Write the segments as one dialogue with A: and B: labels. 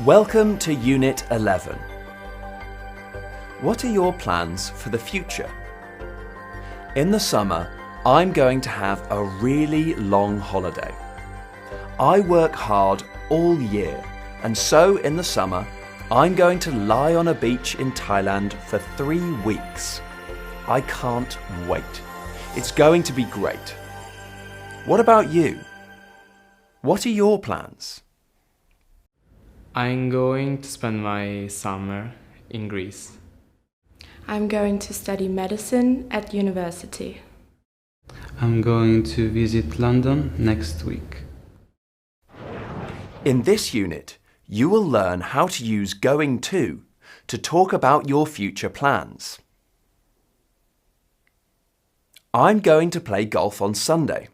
A: Welcome to Unit 11. What are your plans for the future? In the summer, I'm going to have a really long holiday. I work hard all year, and so in the summer, I'm going to lie on a beach in Thailand for 3 weeks. I can't wait. It's going to be great. What about you? What are your plans?
B: I'm going to spend my summer in Greece.
C: I'm going to study medicine at university.
D: I'm going to visit London next week.
A: In this unit, you will learn how to use going to talk about your future plans. I'm going to play golf on Sunday.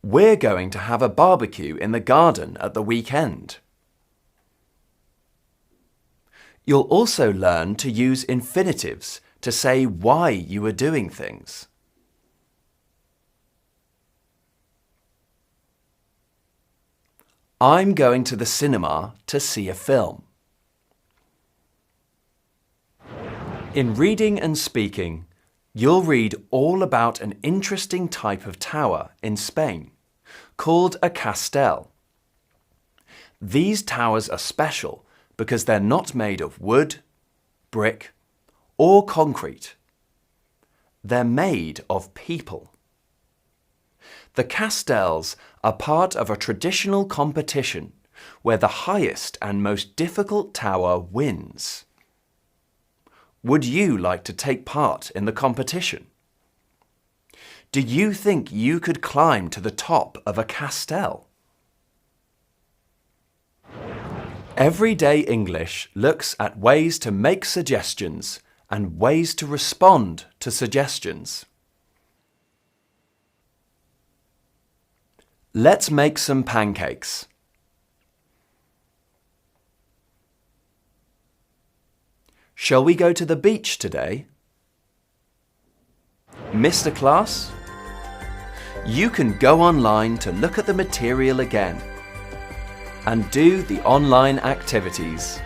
A: We're going to have a barbecue in the garden at the weekend. You'll also learn to use infinitives to say why you are doing things. I'm going to the cinema to see a film. In reading and speaking, you'll read all about an interesting type of tower in Spain called a castell. These towers are special because they're not made of wood, brick, or concrete. They're made of people. The castells are part of a traditional competition where the highest and most difficult tower wins. Would you like to take part in the competition? Do you think you could climb to the top of a castell? Everyday English looks at ways to make suggestions and ways to respond to suggestions. Let's make some pancakes. Shall we go to the beach today? Missed a class? You can go online to look at the material again and do the online activities.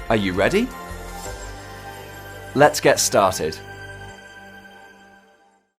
A: Are you ready? Let's get started.